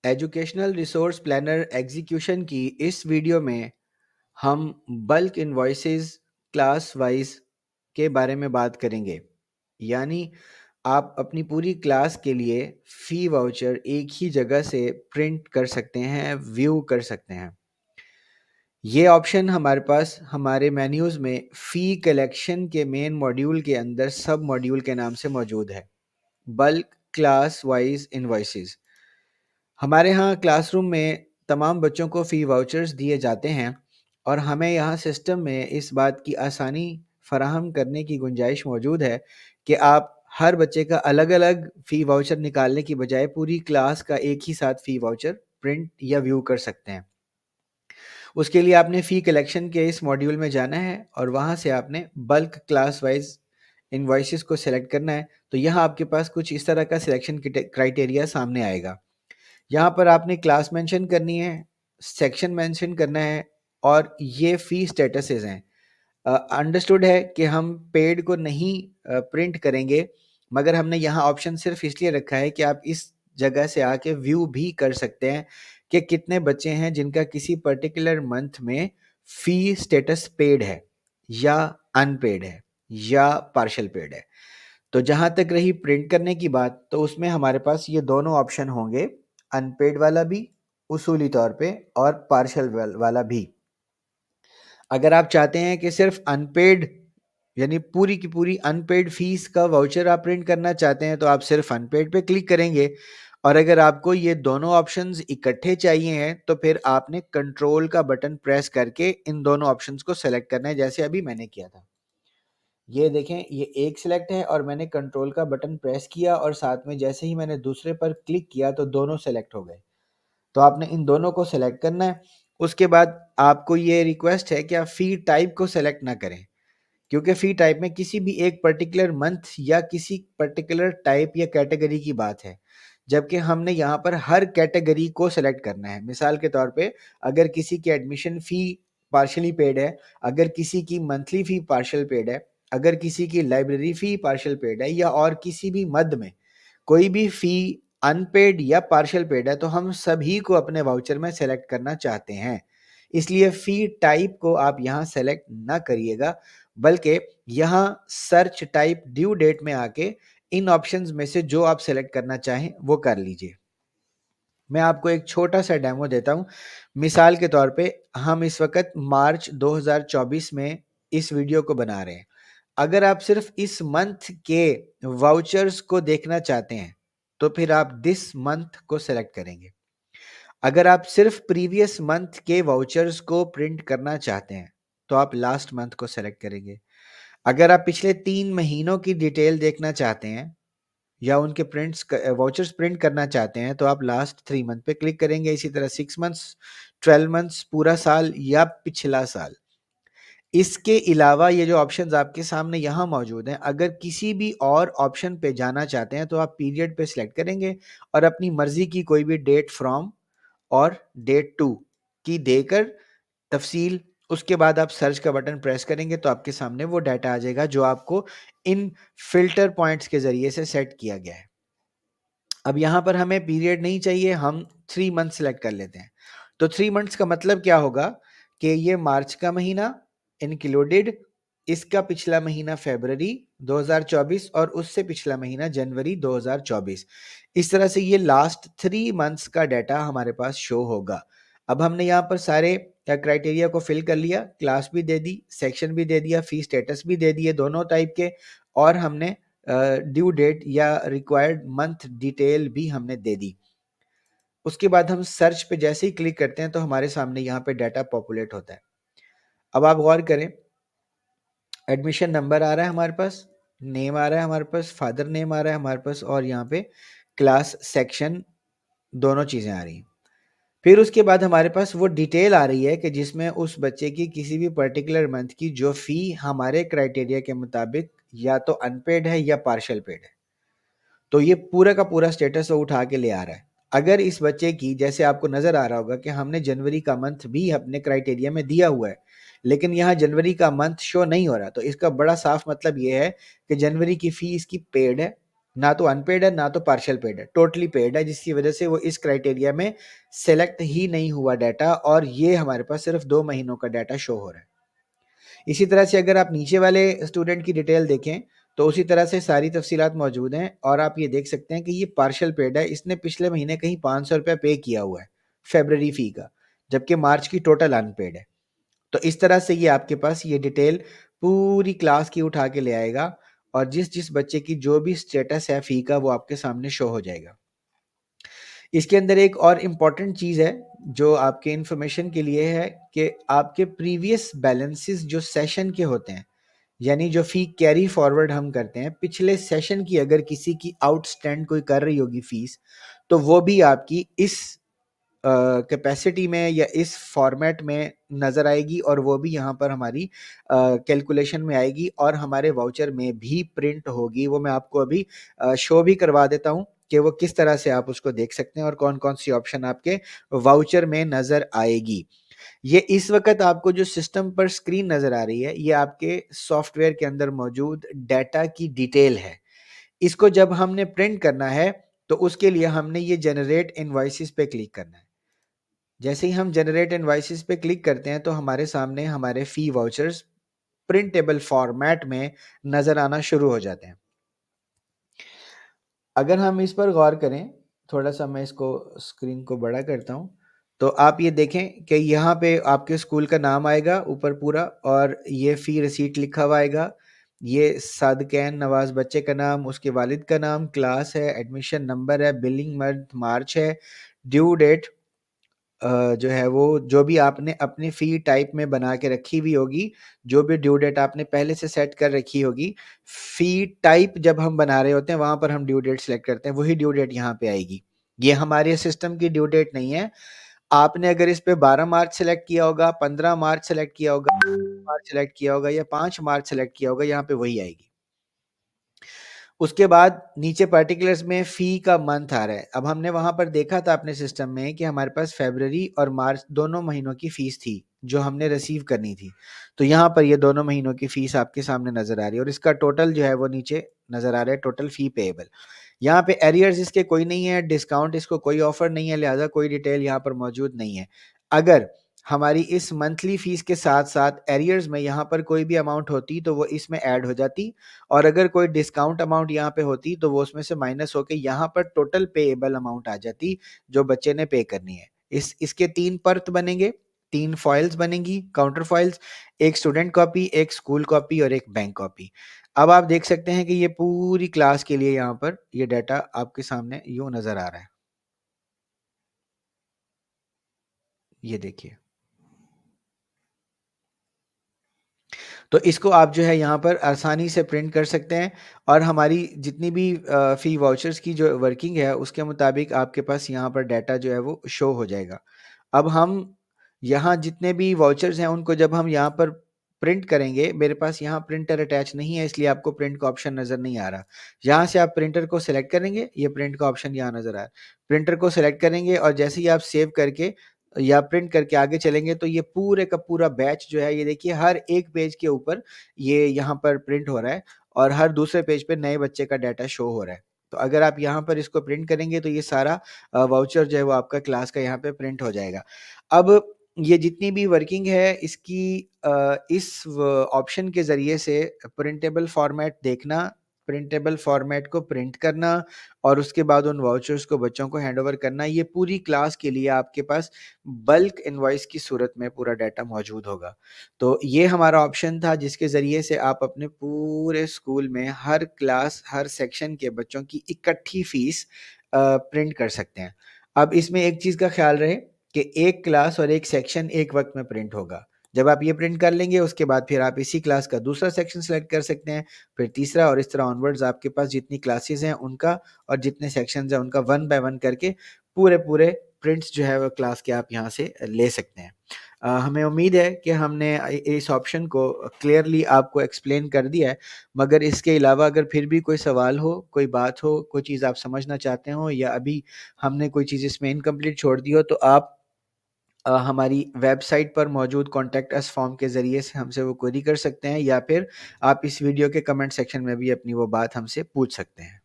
Educational resource planner execution की इस video में हम बल्क इनवॉइसेस क्लास वाइज के बारे में बात करेंगे। यानी आप अपनी पूरी क्लास के लिए फ़ी वाउचर एक ही जगह से प्रिंट कर सकते हैं, व्यू कर सकते हैं। ये ऑप्शन हमारे पास हमारे मेन्यूज़ में फ़ी कलेक्शन के मेन मॉड्यूल के अंदर सब मॉड्यूल के नाम से मौजूद है, बल्क क्लास वाइज इनवॉइसेस। हमारे यहाँ क्लासरूम में तमाम बच्चों को फ़ी वाउचर्स दिए जाते हैं और हमें यहाँ सिस्टम में इस बात की आसानी फराहम करने की गुंजाइश मौजूद है कि आप हर बच्चे का अलग-अलग फ़ी वाउचर निकालने की बजाय पूरी क्लास का एक ही साथ फ़ी वाउचर प्रिंट या व्यू कर सकते हैं। उसके लिए आपने फ़ी कलेक्शन के इस मॉड्यूल में जाना है और वहाँ से आपने बल्क क्लास वाइज इनवॉइसेस को सेलेक्ट करना है। तो यहाँ आपके पास कुछ इस तरह का सिलेक्शन क्राइटेरिया सामने आएगा। यहाँ पर आपने क्लास मेंशन करनी है, सेक्शन मेंशन करना है और ये फ़ी स्टेटसेस हैं। अंडरस्टूड है कि हम पेड को नहीं प्रिंट करेंगे, मगर हमने यहाँ ऑप्शन सिर्फ इसलिए रखा है कि आप इस जगह से आके व्यू भी कर सकते हैं कि कितने बच्चे हैं जिनका किसी पर्टिकुलर मंथ में फ़ी स्टेटस पेड है या अनपेड है या पार्शियल पेड है। तो जहाँ तक रही प्रिंट करने की बात, तो उसमें हमारे पास ये दोनों ऑप्शन होंगे, अनपेड वाला भी उसूली तौर पे और पार्शियल वाला भी। अगर आप चाहते हैं कि सिर्फ अनपेड यानी पूरी की पूरी अनपेड फीस का वाउचर आप प्रिंट करना चाहते हैं तो आप सिर्फ अनपेड पे क्लिक करेंगे और अगर आपको ये दोनों ऑप्शंस इकट्ठे चाहिए हैं तो फिर आपने कंट्रोल का बटन प्रेस करके इन दोनों ऑप्शंस को सेलेक्ट करना है, जैसे अभी मैंने किया था। ये देखें, ये एक सिलेक्ट है और मैंने कंट्रोल का बटन प्रेस किया और साथ में जैसे ही मैंने दूसरे पर क्लिक किया तो दोनों सेलेक्ट हो गए। तो आपने इन दोनों को सेलेक्ट करना है। उसके बाद आपको ये रिक्वेस्ट है कि आप फ़ी टाइप को सेलेक्ट ना करें, क्योंकि फ़ी टाइप में किसी भी एक पर्टिकुलर मंथ या किसी पर्टिकुलर टाइप या कैटेगरी की बात है, जबकि हमने यहाँ पर हर कैटेगरी को सेलेक्ट करना है। मिसाल के तौर पे अगर किसी की एडमिशन फ़ी पार्शियली पेड है, अगर किसी की मंथली फ़ी पार्शियल पेड है, अगर किसी की लाइब्रेरी फ़ी पार्शियल पेड है या और किसी भी मद में कोई भी फ़ी अनपेड या पार्शियल पेड है, तो हम सभी को अपने वाउचर में सेलेक्ट करना चाहते हैं। इसलिए फ़ी टाइप को आप यहाँ सेलेक्ट ना करिएगा, बल्कि यहाँ सर्च टाइप ड्यू डेट में आके इन ऑप्शंस में से जो आप सेलेक्ट करना चाहें वो कर लीजिए। मैं आपको एक छोटा-सा डेमो देता हूँ। मिसाल के तौर पे हम इस वक़्त मार्च 2024 में इस वीडियो को बना रहे हैं। अगर आप सिर्फ़ इस मंथ के वाउचर्स को देखना चाहते हैं, तो फिर आप दिस मंथ को सेलेक्ट करेंगे। अगर आप सिर्फ़ प्रीवियस मंथ के वाउचर्स को प्रिंट करना चाहते हैं, तो आप लास्ट मंथ को सेलेक्ट करेंगे। अगर आप पिछले 3 महीनों की डिटेल देखना चाहते हैं या उनके वाउचर्स प्रिंट करना चाहते हैं, तो आप लास्ट 3 मंथ पे क्लिक करेंगे। इसी तरह 6 मंथ्स, 12 मंथ्स, पूरा साल या पिछला साल। इसके अलावा ये जो ऑप्शंस आपके सामने यहाँ मौजूद हैं, अगर किसी भी और ऑप्शन पे जाना चाहते हैं, तो आप पीरियड पे सिलेक्ट करेंगे और अपनी मर्ज़ी की कोई भी डेट फ्रॉम और डेट टू की देकर तफ़सील, उसके बाद आप सर्च का बटन प्रेस करेंगे तो आपके सामने वो डाटा आ जाएगा जो आपको इन फ़िल्टर पॉइंट्स के ज़रिए से सेट किया गया है। अब यहाँ पर हमें पीरियड नहीं चाहिए, हम 3 मंथ सेलेक्ट कर लेते हैं। तो 3 मंथ्स का मतलब क्या होगा कि ये मार्च का महीना इंक्लूडेड, इसका पिछला महीना फ़रवरी 2024 और उससे पिछला महीना जनवरी 2024। इस तरह से ये लास्ट 3 मंथ्स का डाटा हमारे पास शो होगा। अब हमने यहाँ पर सारे क्राइटेरिया को फिल कर लिया, क्लास भी दे दी, सेक्शन भी दे दिया, फ़ी स्टेटस भी दे दिए दोनों टाइप के, और हमने ड्यू डेट या रिक्वायर्ड मंथ डिटेल भी हमने दे दी। उसके बाद हम सर्च पे जैसे ही क्लिक करते हैं तो हमारे सामने यहाँ पे डाटा पॉपुलेट होता है। अब आप गौर करें, एडमिशन नंबर आ रहा है हमारे पास, नेम आ रहा है हमारे पास, फादर नेम आ रहा है हमारे पास और यहाँ पे क्लास, सेक्शन, दोनों चीज़ें आ रही हैं। फिर उसके बाद हमारे पास वो डिटेल आ रही है कि जिसमें उस बच्चे की किसी भी पर्टिकुलर मंथ की जो फ़ी हमारे क्राइटेरिया के मुताबिक या तो अनपेड है या पार्शियल पेड है। तो ये पूरा का पूरा स्टेटस वो उठा के ले आ रहा है। अगर इस बच्चे की, जैसे आपको नज़र आ रहा होगा कि हमने जनवरी का मंथ भी अपने क्राइटेरिया में दिया हुआ है, लेकिन यहाँ जनवरी का मंथ शो नहीं हो रहा, तो इसका बड़ा साफ मतलब ये है कि जनवरी की फ़ी इसकी पेड है ना तो अनपेड है ना तो पार्शियल पेड है, टोटली पेड है, जिसकी वजह से वो इस क्राइटेरिया में सेलेक्ट ही नहीं हुआ डाटा, और ये हमारे पास सिर्फ 2 महीनों का डाटा शो हो रहा है। इसी तरह से अगर आप नीचे वाले स्टूडेंट की डिटेल देखें तो उसी तरह से सारी तफसीलात मौजूद हैं, और आप ये देख सकते हैं कि ये पार्शियल पेड है, इसने पिछले महीने कहीं 500 रुपया पे किया हुआ है फेब्रवरी फी का, जबकि मार्च की टोटल अनपेड है। तो इस तरह से ये आपके पास ये डिटेल पूरी क्लास की उठा के ले आएगा, और जिस जिस बच्चे की जो भी स्टेटस है फी का वो आपके सामने शो हो जाएगा। इसके अंदर एक और इम्पॉर्टेंट चीज़ है जो आपके इंफॉर्मेशन के लिए है, कि आपके प्रीवियस बैलेंसेस जो सेशन के होते हैं, यानी जो फी कैरी फॉरवर्ड हम करते हैं, पिछले सेशन की अगर किसी की आउटस्टैंड कोई कर रही होगी फीस, तो वो भी आपकी इस कैपेसिटी में या इस फॉर्मेट में नज़र आएगी, और वो भी यहाँ पर हमारी कैलकुलेशन में आएगी, और हमारे वाउचर में भी प्रिंट होगी। वो मैं आपको अभी शो भी करवा देता हूँ कि वो किस तरह से आप उसको देख सकते हैं और कौन कौन सी ऑप्शन आपके वाउचर में नज़र आएगी। ये इस वक्त आपको जो सिस्टम पर स्क्रीन नज़र आ रही है, ये आपके सॉफ्टवेयर के अंदर मौजूद डाटा की डिटेल है। इसको जब हमने प्रिंट करना है तो उसके लिए हमने ये जनरेट इनवॉइसेस पे क्लिक करना है। जैसे ही हम जनरेट इनवॉइसेस पे क्लिक करते हैं तो हमारे सामने हमारे फी वाउचर्स प्रिंटेबल फॉर्मेट में नज़र आना शुरू हो जाते हैं। अगर हम इस पर गौर करें, थोड़ा सा मैं इसको स्क्रीन को बड़ा करता हूँ, तो आप ये देखें कि यहाँ पे आपके स्कूल का नाम आएगा ऊपर पूरा, और ये फ़ी रिसीट लिखा हुआ आएगा। ये सादकैन नवाज़ बच्चे का नाम, उसके वालिद का नाम, क्लास है, एडमिशन नंबर है, बिलिंग मंथ मार्च है, ड्यू डेट जो है वो जो भी आपने अपनी फ़ी टाइप में बना के रखी हुई होगी, जो भी ड्यू डेट आपने पहले से सेट कर रखी होगी, फ़ी टाइप जब हम बना रहे होते हैं वहाँ पर हम ड्यू डेट सेलेक्ट करते हैं, वही ड्यू डेट यहाँ पे आएगी। ये हमारे सिस्टम की ड्यू डेट नहीं है। आपने अगर इस पे 12 मार्च सेलेक्ट किया होगा, 15 मार्च सेलेक्ट किया होगा, मार्च सेलेक्ट किया होगा, या 5 मार्च सेलेक्ट किया होगा, यहाँ पे वही आएगी। उसके बाद नीचे पार्टिकुलर्स में फ़ी का मंथ आ रहा है। अब हमने वहाँ पर देखा था अपने सिस्टम में कि हमारे पास फ़रवरी और मार्च दोनों महीनों की फ़ीस थी, जो हमने रिसीव करनी थी। तो यहाँ पर ये दोनों महीनों की फ़ीस आपके सामने नज़र आ रही है, और इसका टोटल जो है वो नीचे नज़र आ रहा है, टोटल फ़ी पेएबल। यहाँ पे एरियर्स इसके कोई नहीं है, डिस्काउंट इसको कोई ऑफ़र नहीं है, लिहाज़ा कोई डिटेल यहाँ पर मौजूद नहीं है। अगर हमारी इस मंथली फ़ीस के साथ-साथ एरियर्स में यहाँ पर कोई भी अमाउंट होती तो वो इसमें ऐड हो जाती, और अगर कोई डिस्काउंट अमाउंट यहाँ पे होती तो वो उसमें से माइनस होके यहाँ पर टोटल पेएबल अमाउंट आ जाती, जो बच्चे ने पे करनी है। इसके 3 परत बनेंगे, 3 फ़ाइल्स बनेंगी, counter files, 1 student copy, 1 school copy और 1 बैंक कॉपी। अब आप देख सकते हैं कि ये पूरी क्लास के लिए यहाँ पर ये डाटा आपके सामने यूँ नज़र आ रहा है। ये देखिए। तो इसको आप जो है यहाँ पर आसानी से प्रिंट कर सकते हैं, और हमारी जितनी भी फ़ी वाउचर्स की जो वर्किंग है उसके मुताबिक आपके पास यहाँ पर डाटा जो है वो शो हो जाएगा। अब हम यहाँ जितने भी वाउचर्स हैं उनको जब हम यहाँ पर प्रिंट करेंगे, मेरे पास यहाँ प्रिंटर अटैच नहीं है इसलिए आपको प्रिंट का ऑप्शन नज़र नहीं आ रहा। यहाँ से आप प्रिंटर को सिलेक्ट करेंगे, ये प्रिंट का ऑप्शन यहाँ नज़र आ रहा है। प्रिंटर को सिलेक्ट करेंगे और जैसे ही आप सेव करके या प्रिंट करके आगे चलेंगे तो ये पूरे का पूरा बैच जो है, ये देखिए हर एक पेज के ऊपर ये यहाँ पर प्रिंट हो रहा है, और हर दूसरे पेज पे नए बच्चे का डाटा शो हो रहा है। तो अगर आप यहाँ पर इसको प्रिंट करेंगे तो ये सारा वाउचर जो है वो आपका क्लास का यहाँ पे प्रिंट हो जाएगा। अब ये जितनी भी वर्किंग है इसकी इस ऑप्शन के ज़रिए से प्रिंटेबल फॉर्मेट देखना, प्रिंटेबल फॉर्मेट को प्रिंट करना, और उसके बाद उन वाउचर्स को बच्चों को हैंडओवर करना, ये पूरी क्लास के लिए आपके पास बल्क इनवॉइस की सूरत में पूरा डाटा मौजूद होगा। तो ये हमारा ऑप्शन था जिसके ज़रिए से आप अपने पूरे स्कूल में हर क्लास, हर सेक्शन के बच्चों की इकट्ठी फ़ीस प्रिंट कर सकते हैं। अब इसमें एक चीज़ का ख़्याल रहे कि एक क्लास और एक सेक्शन एक वक़्त में प्रिंट होगा। जब आप ये प्रिंट कर लेंगे उसके बाद फिर आप इसी क्लास का दूसरा सेक्शन सेलेक्ट कर सकते हैं, फिर तीसरा, और इस तरह ऑनवर्ड्स आपके पास जितनी क्लासेज़ हैं उनका और जितने सेक्शंस हैं उनका वन बाय वन करके पूरे-पूरे प्रिंट्स जो है वो क्लास के आप यहाँ से ले सकते हैं। हमें उम्मीद है कि हमने इस ऑप्शन को क्लियरली आपको एक्सप्लेन कर दिया है, मगर इसके अलावा अगर फिर भी कोई सवाल हो, कोई बात हो, कोई चीज़ आप समझना चाहते हो, या अभी हमने कोई चीज़ इसमें इनकम्प्लीट छोड़ दी हो, तो आप हमारी वेबसाइट पर मौजूद कॉन्टैक्ट अस फॉर्म के ज़रिए से हमसे वो क्वेरी कर सकते हैं, या फिर आप इस वीडियो के कमेंट सेक्शन में भी अपनी वो बात हमसे पूछ सकते हैं।